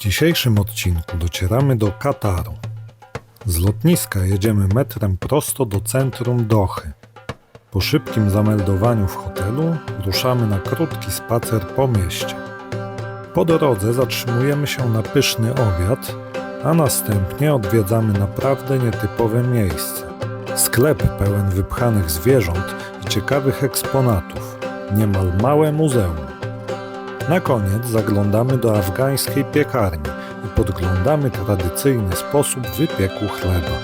dzisiejszym odcinku docieramy do Kataru. Z lotniska jedziemy metrem prosto do centrum Dochy. Po szybkim zameldowaniu w hotelu ruszamy na krótki spacer po mieście. Po drodze zatrzymujemy się na pyszny obiad, a następnie odwiedzamy naprawdę nietypowe miejsce. Sklep pełen wypchanych zwierząt i ciekawych eksponatów. Niemal małe muzeum. Na koniec zaglądamy do afgańskiej piekarni i podglądamy tradycyjny sposób wypieku chleba.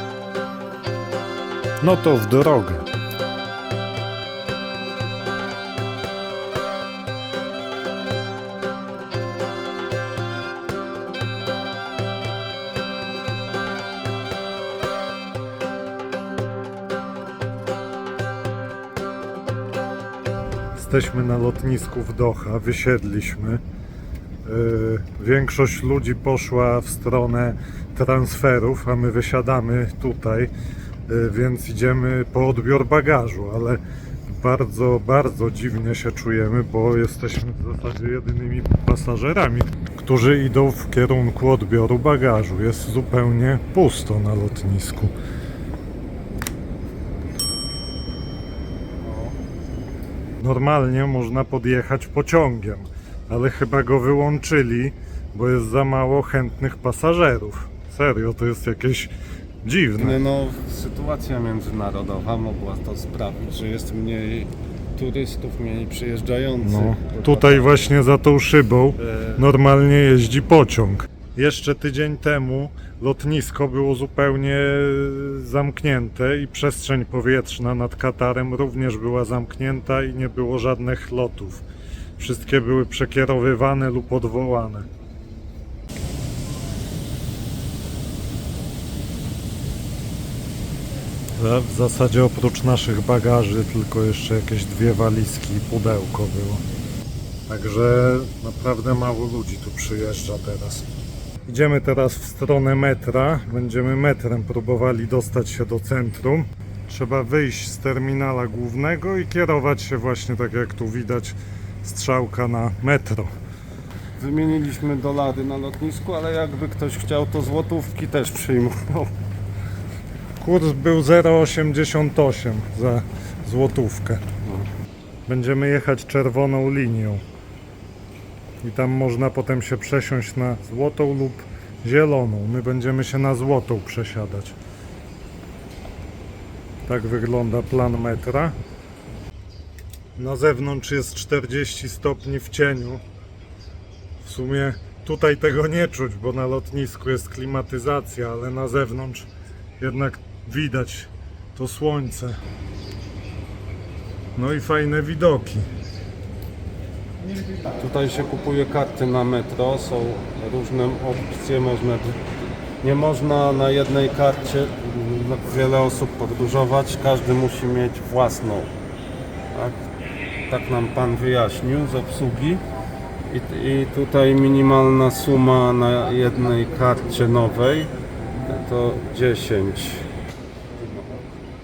No to w drogę! Jesteśmy na lotnisku w Doha, wysiedliśmy. Większość ludzi poszła w stronę transferów, a my wysiadamy tutaj, więc idziemy po odbiór bagażu, ale bardzo dziwnie się czujemy, bo jesteśmy w zasadzie jedynymi pasażerami, którzy idą w kierunku odbioru bagażu. Jest zupełnie pusto na lotnisku. Normalnie można podjechać pociągiem, ale chyba go wyłączyli, bo jest za mało chętnych pasażerów. Serio, to jest jakieś dziwne. No, sytuacja międzynarodowa mogła to sprawić, że jest mniej turystów, mniej przyjeżdżających. No, tutaj właśnie za tą szybą normalnie jeździ pociąg. Jeszcze tydzień temu lotnisko było zupełnie zamknięte i przestrzeń powietrzna nad Katarem również była zamknięta i nie było żadnych lotów. Wszystkie były przekierowywane lub odwołane. W zasadzie oprócz naszych bagaży tylko jeszcze jakieś 2 walizki i pudełko było. Także naprawdę mało ludzi tu przyjeżdża teraz. Idziemy teraz w stronę metra. Będziemy metrem próbowali dostać się do centrum. Trzeba wyjść z terminala głównego i kierować się właśnie tak jak tu widać, strzałka na metro. Wymieniliśmy dolary na lotnisku, ale jakby ktoś chciał, to złotówki też przyjmował. Kurs był 0,88 za złotówkę. Będziemy jechać czerwoną linią. I tam można potem się przesiąść na złotą lub zieloną. My będziemy się na złotą przesiadać. Tak wygląda plan metra. Na zewnątrz jest 40 stopni w cieniu. W sumie tutaj tego nie czuć, bo na lotnisku jest klimatyzacja, ale na zewnątrz jednak widać to słońce. No i fajne widoki. Tutaj się kupuje karty na metro, są różne opcje, nie można na jednej karcie wiele osób podróżować, każdy musi mieć własną. Tak nam pan wyjaśnił z obsługi. I tutaj minimalna suma na jednej karcie nowej to 10.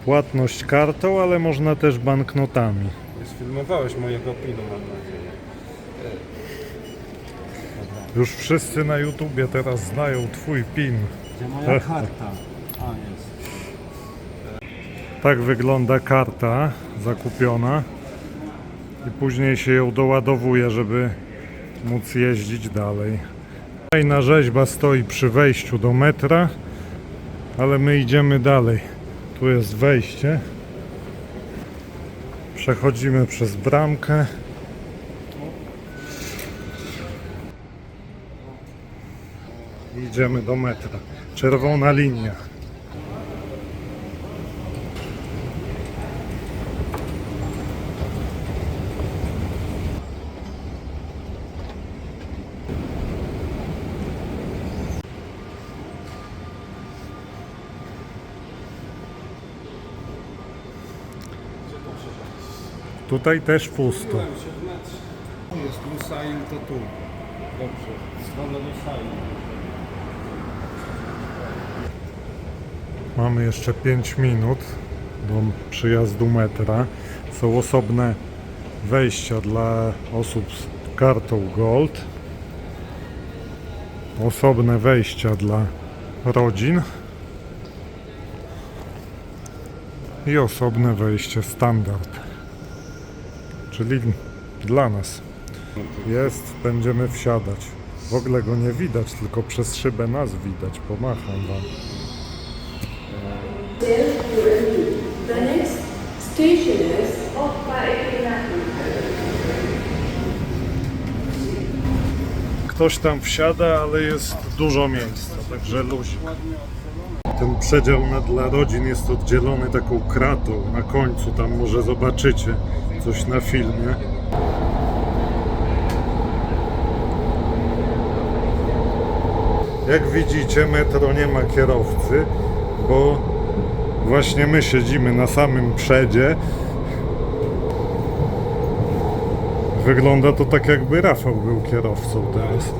Płatność kartą, ale można też banknotami. Sfilmowałeś mojego pinu, mam nadzieję. Już wszyscy na YouTubie teraz znają twój PIN. Gdzie moja karta? A, jest. Tak wygląda karta zakupiona i później się ją doładowuje, żeby móc jeździć dalej. Kolejna rzeźba stoi przy wejściu do metra, ale my idziemy dalej. Tu jest wejście. Przechodzimy przez bramkę. I idziemy do metra. Czerwona linia. Tutaj też pusto. Jest Lusail, to tu. Dobrze, stronę Lusail. Mamy jeszcze 5 minut do przyjazdu metra. Są osobne wejścia dla osób z kartą Gold. osobne wejścia dla rodzin i osobne wejście standard, czyli dla nas. Jest, będziemy wsiadać. W ogóle go nie widać, tylko przez szybę nas widać. Pomacham wam. The next station is Ktoś tam wsiada, ale jest dużo miejsca, także luzik. Ten przedział dla rodzin jest oddzielony taką kratą na końcu, tam może zobaczycie coś na filmie. Jak widzicie, metro nie ma kierowcy, bo właśnie my siedzimy na samym przedzie. Wygląda to tak, jakby Rafał był kierowcą teraz.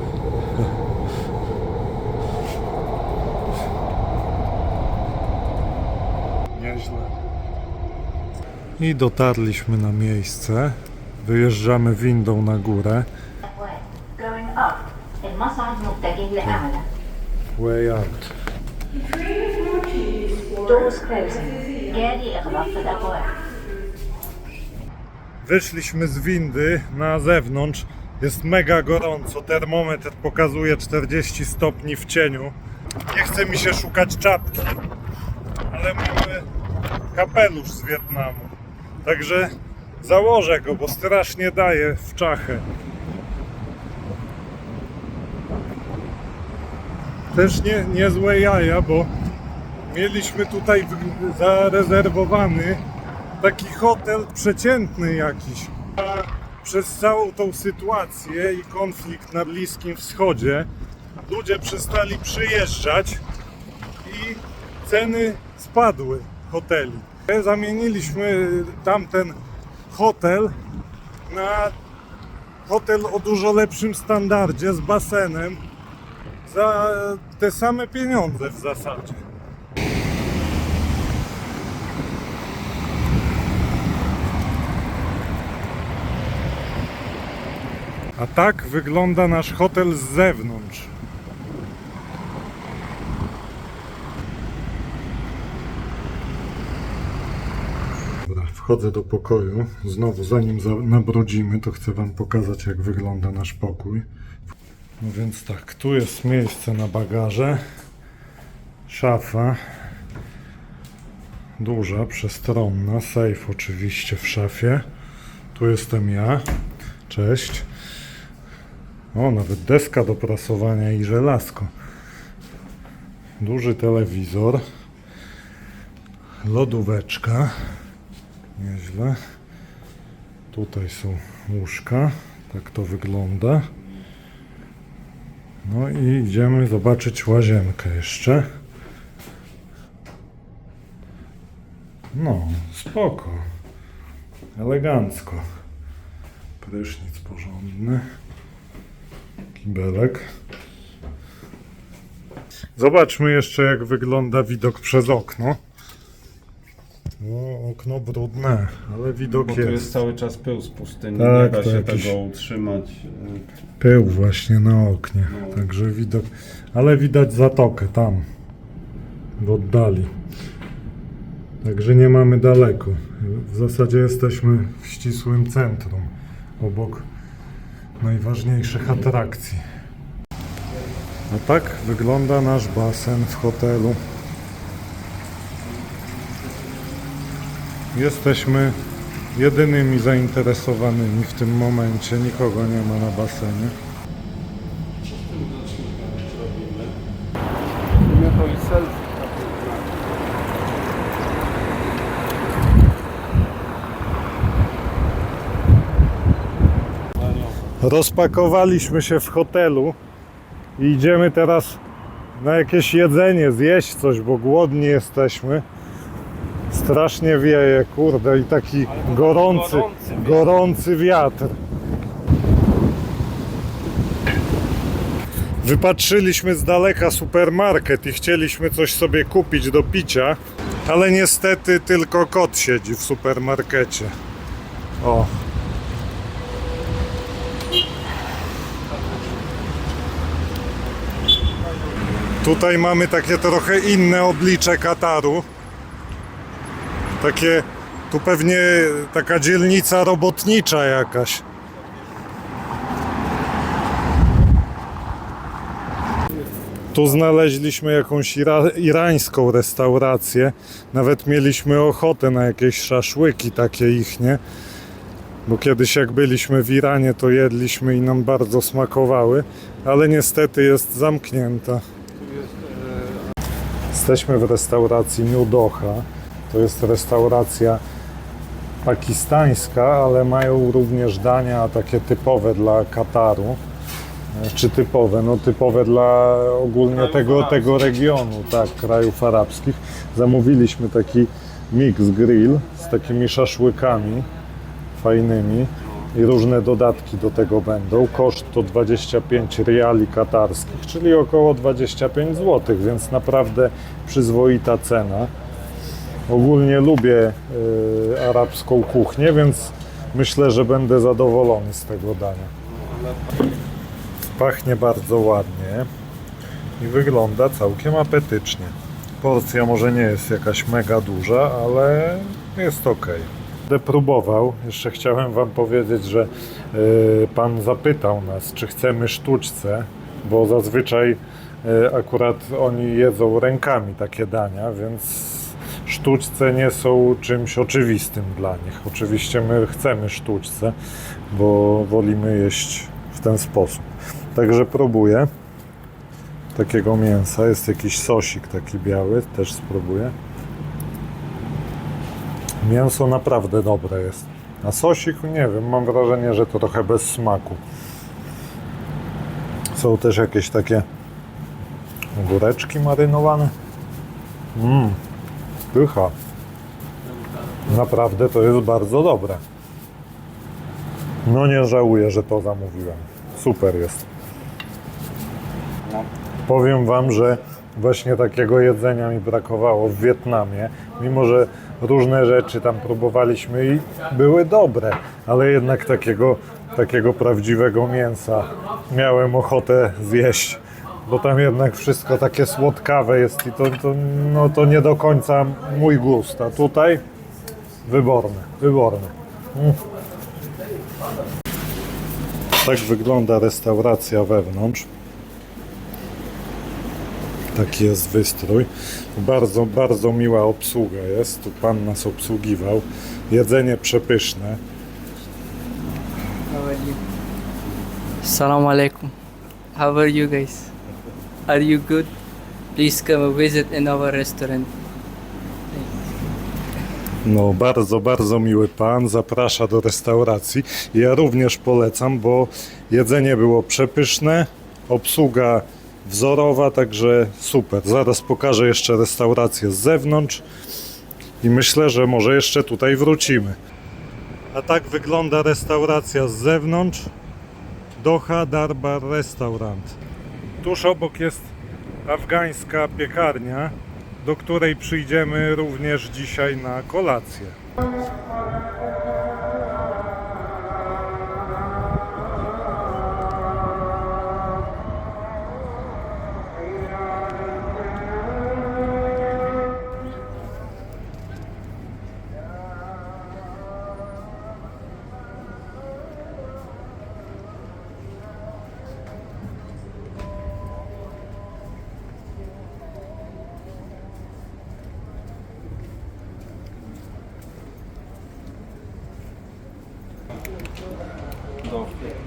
Nieźle. I dotarliśmy na miejsce. Wyjeżdżamy windą na górę. Going up المصعد متجه لأعلى. Way out. Doors closing. جاري إغلاق الأبواب. Wyszliśmy z windy na zewnątrz. Jest mega gorąco. Termometr pokazuje 40 stopni w cieniu. Nie chce mi się szukać czapki, ale mamy kapelusz z Wietnamu. Także założę go, bo strasznie daje w czachę. Też niezłe jaja, bo mieliśmy tutaj zarezerwowany taki hotel przeciętny jakiś. A przez całą tą sytuację i konflikt na Bliskim Wschodzie ludzie przestali przyjeżdżać i ceny spadły hoteli. Zamieniliśmy tamten hotel na hotel o dużo lepszym standardzie z basenem za te same pieniądze w zasadzie. A tak wygląda nasz hotel z zewnątrz. Dobra, wchodzę do pokoju. Znowu, zanim nabrodzimy, to chcę wam pokazać, jak wygląda nasz pokój. No więc tak, tu jest miejsce na bagaże. Szafa. Duża, przestronna. Sejf oczywiście w szafie. Tu jestem ja. Cześć. O, nawet deska do prasowania i żelazko. Duży telewizor. Lodóweczka. Nieźle. Tutaj są łóżka. Tak to wygląda. No i idziemy zobaczyć łazienkę jeszcze. No, spoko. Elegancko. Prysznic porządny. Kibelek. Zobaczmy jeszcze, jak wygląda widok przez okno. O, okno brudne, ale widok Bo tu jest cały czas pył z pustyni, Tak, nie da to się jakiś tego utrzymać. pył właśnie na oknie. No. Także widok, ale widać zatokę tam w oddali. Także nie mamy daleko. W zasadzie jesteśmy w ścisłym centrum, obok najważniejszych atrakcji. A tak wygląda nasz basen w hotelu. Jesteśmy jedynymi zainteresowanymi w tym momencie. Nikogo nie ma na basenie. Rozpakowaliśmy się w hotelu i idziemy teraz na jakieś jedzenie, zjeść coś, bo głodni jesteśmy. Strasznie wieje, kurde, i taki gorący wiatr. Wypatrzyliśmy z daleka supermarket i chcieliśmy coś sobie kupić do picia, ale niestety tylko kot siedzi w supermarkecie. O. Tutaj mamy takie trochę inne oblicze Kataru. Takie, tu pewnie taka dzielnica robotnicza jakaś. Tu znaleźliśmy jakąś irańską restaurację. Nawet mieliśmy ochotę na jakieś szaszłyki takie ichnie. Bo kiedyś jak byliśmy w Iranie, to jedliśmy i nam bardzo smakowały. Ale niestety jest zamknięta. Jesteśmy w restauracji New Doha. To jest restauracja pakistańska, ale mają również dania takie typowe dla Kataru. Czy typowe? No typowe dla ogólnie tego regionu, tak, krajów arabskich. Zamówiliśmy taki mix grill z takimi szaszłykami fajnymi i różne dodatki do tego będą. Koszt to 25 riali katarskich, czyli około 25 zł, więc naprawdę przyzwoita cena. Ogólnie lubię arabską kuchnię, więc myślę, że będę zadowolony z tego dania. Pachnie bardzo ładnie i wygląda całkiem apetycznie. Porcja może nie jest jakaś mega duża, ale jest ok. Będę próbował. Jeszcze chciałem Wam powiedzieć, że Pan zapytał nas, czy chcemy sztućce, bo zazwyczaj akurat oni jedzą rękami takie dania, więc sztućce nie są czymś oczywistym dla nich. Oczywiście my chcemy sztućce, bo wolimy jeść w ten sposób. Także próbuję takiego mięsa. Jest jakiś sosik taki biały, też spróbuję. Mięso naprawdę dobre jest. A sosik, nie wiem, mam wrażenie, że to trochę bez smaku. Są też jakieś takie ogóreczki marynowane. Pycha. Naprawdę to jest bardzo dobre. No nie żałuję, że to zamówiłem. Super jest. Powiem Wam, że właśnie takiego jedzenia mi brakowało w Wietnamie. Mimo że różne rzeczy tam próbowaliśmy i były dobre, ale jednak takiego prawdziwego mięsa miałem ochotę zjeść. Bo tam jednak wszystko takie słodkawe jest i to nie do końca mój gust. A tutaj wyborne. Tak wygląda restauracja wewnątrz. Taki jest wystrój. Bardzo, bardzo miła obsługa jest. Tu Pan nas obsługiwał. Jedzenie przepyszne. How are you? Assalamu alaikum. How are you guys? Are you good? Please come visit in our restaurant. No, bardzo, bardzo miły Pan. Zaprasza do restauracji. Ja również polecam, bo jedzenie było przepyszne. Obsługa wzorowa, także super. Zaraz pokażę jeszcze restaurację z zewnątrz i myślę, że może jeszcze tutaj wrócimy. A tak wygląda restauracja z zewnątrz. Doha Darbar Restaurant. Tuż obok jest afgańska piekarnia, do której przyjdziemy również dzisiaj na kolację.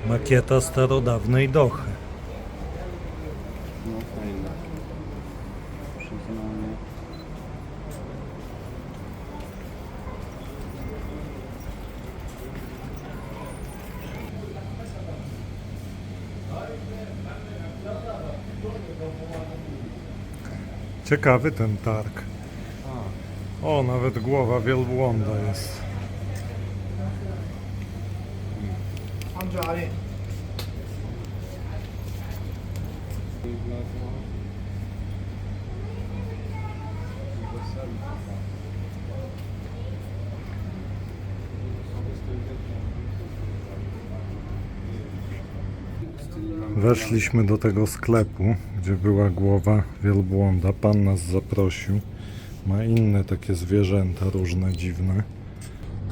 Makieta starodawnej Dochy. No fajne. Przyznanie. Ciekawy ten targ. O, nawet głowa wielbłąda jest. Weszliśmy do tego sklepu, gdzie była głowa wielbłąda. Pan nas zaprosił. Ma inne takie zwierzęta różne, dziwne.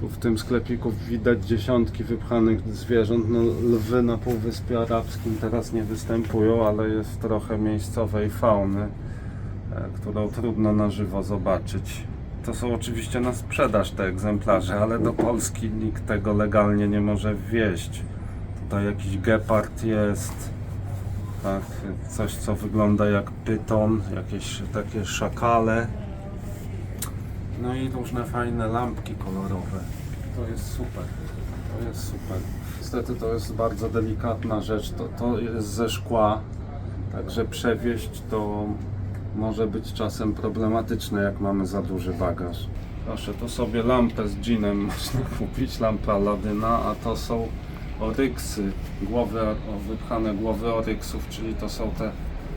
Tu w tym sklepiku widać dziesiątki wypchanych zwierząt. No, lwy na Półwyspie Arabskim teraz nie występują, ale jest trochę miejscowej fauny, którą trudno na żywo zobaczyć. To są oczywiście na sprzedaż te egzemplarze, ale do Polski nikt tego legalnie nie może wwieźć. Tutaj jakiś gepard jest, tak, coś co wygląda jak pyton, jakieś takie szakale. No i różne fajne lampki kolorowe. To jest super. To jest super. Niestety to jest bardzo delikatna rzecz. To jest ze szkła, także przewieźć to może być czasem problematyczne, jak mamy za duży bagaż. Proszę, tu sobie lampę z dżinem można kupić, lampę Aladyna, a to są oryksy, wypchane głowy oryksów, czyli to są te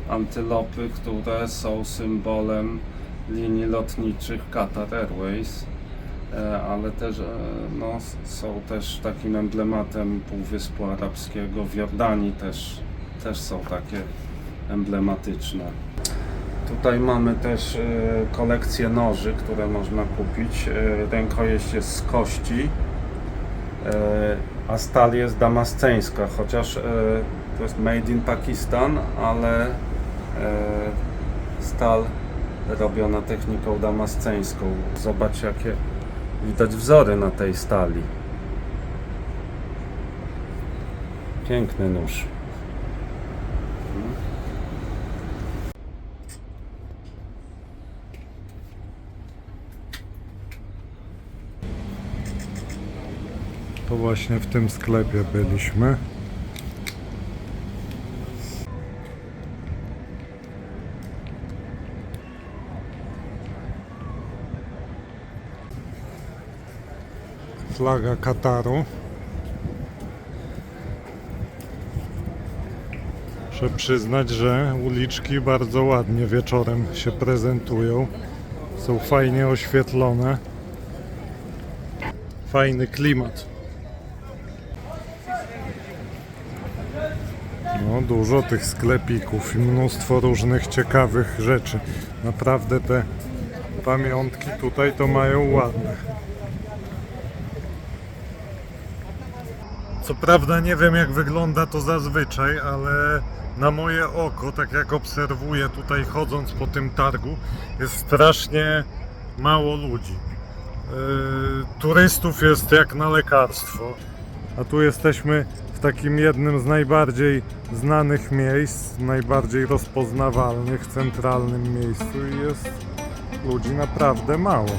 antylopy, które są symbolem linii lotniczych Qatar Airways, ale też no, są też takim emblematem Półwyspu Arabskiego. W Jordanii też są takie emblematyczne. Tutaj mamy też kolekcję noży, które można kupić. Rękojeść jest z kości, a stal jest damasceńska, chociaż to jest made in Pakistan, ale stal robiona techniką damasceńską. Zobacz, jakie widać wzory na tej stali. Piękny nóż. To właśnie w tym sklepie byliśmy. Flaga Kataru. Muszę przyznać, że uliczki bardzo ładnie wieczorem się prezentują. Są fajnie oświetlone. Fajny klimat. No, dużo tych sklepików i mnóstwo różnych ciekawych rzeczy. Naprawdę te pamiątki tutaj to mają ładne. Co prawda nie wiem, jak wygląda to zazwyczaj, ale na moje oko, tak jak obserwuję tutaj chodząc po tym targu, jest strasznie mało ludzi. Turystów jest jak na lekarstwo, a tu jesteśmy w takim jednym z najbardziej znanych miejsc, najbardziej rozpoznawalnych, centralnym miejscu i jest ludzi naprawdę mało.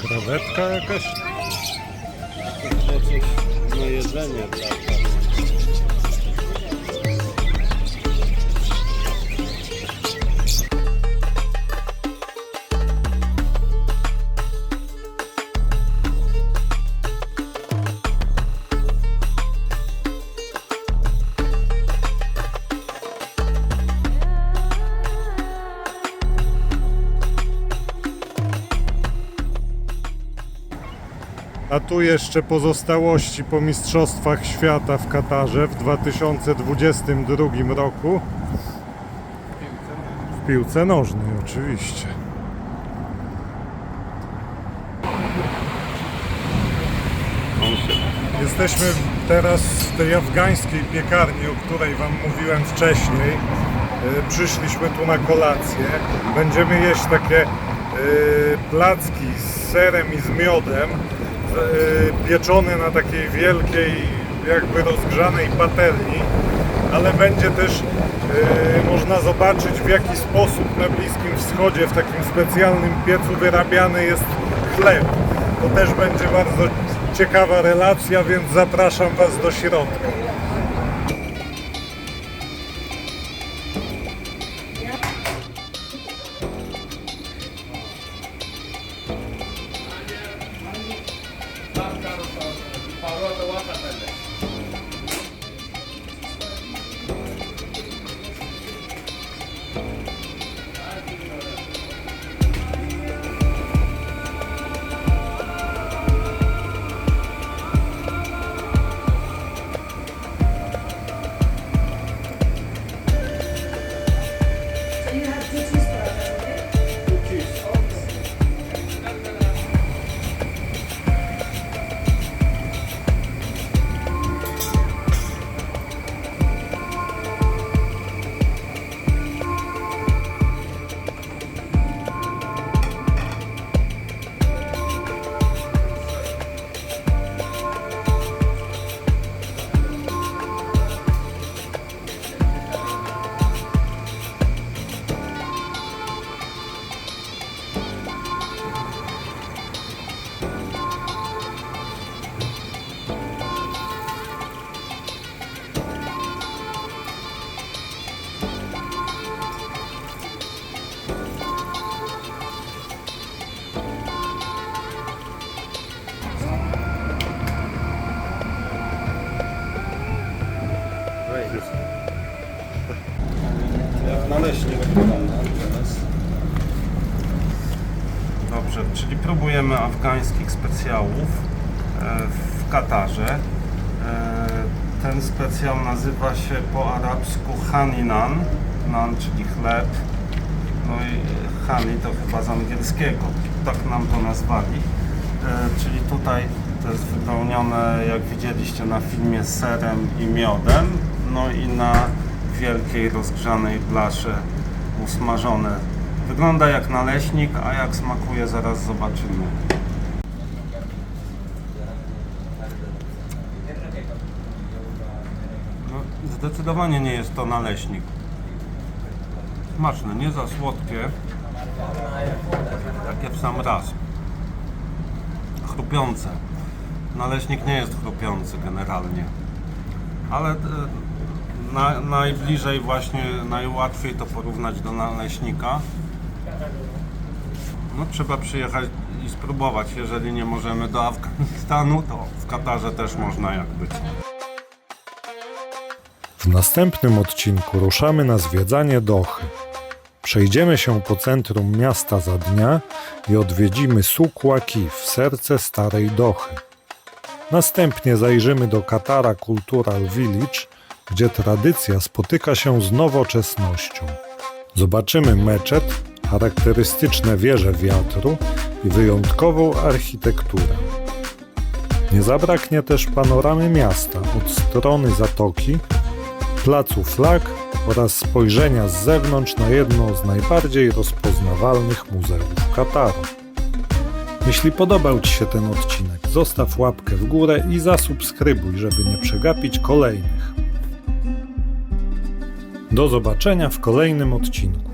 Krewetka jakaś? Coś na jedzenie dla was. A tu jeszcze pozostałości po Mistrzostwach Świata w Katarze w 2022 roku. piłce nożnej, oczywiście. Jesteśmy teraz w tej afgańskiej piekarni, o której Wam mówiłem wcześniej. Przyszliśmy tu na kolację. Będziemy jeść takie placki z serem i z miodem, pieczone na takiej wielkiej, jakby rozgrzanej patelni, ale będzie też można zobaczyć, w jaki sposób na Bliskim Wschodzie w takim specjalnym piecu wyrabiany jest chleb. To też będzie bardzo ciekawa relacja, więc zapraszam Was do środka. Jak naleśnik wygląda teraz. Dobrze, czyli próbujemy afgańskich specjałów w Katarze. Ten specjał nazywa się po arabsku hani nan, nan czyli chleb. No i hani to chyba z angielskiego, tak nam to nazwali. Czyli tutaj to jest wypełnione, jak widzieliście na filmie, serem i miodem. No i na wielkiej rozgrzanej blasze usmażone. Wygląda jak naleśnik, a jak smakuje, zaraz zobaczymy. No, zdecydowanie nie jest to naleśnik. Smaczne, nie za słodkie, takie w sam raz. Chrupiące. Naleśnik nie jest chrupiący generalnie, ale najbliżej właśnie, najłatwiej to porównać do naleśnika. No trzeba przyjechać i spróbować. Jeżeli nie możemy do Afganistanu, to w Katarze też można jak być. W następnym odcinku ruszamy na zwiedzanie Dochy. Przejdziemy się po centrum miasta za dnia i odwiedzimy Souq Waqif, serce starej Dochy. Następnie zajrzymy do Katara Cultural Village, gdzie tradycja spotyka się z nowoczesnością. Zobaczymy meczet, charakterystyczne wieże wiatru i wyjątkową architekturę. Nie zabraknie też panoramy miasta od strony zatoki, placu Flag oraz spojrzenia z zewnątrz na jedno z najbardziej rozpoznawalnych muzeów Kataru. Jeśli podobał Ci się ten odcinek, zostaw łapkę w górę i zasubskrybuj, żeby nie przegapić kolejnych. Do zobaczenia w kolejnym odcinku.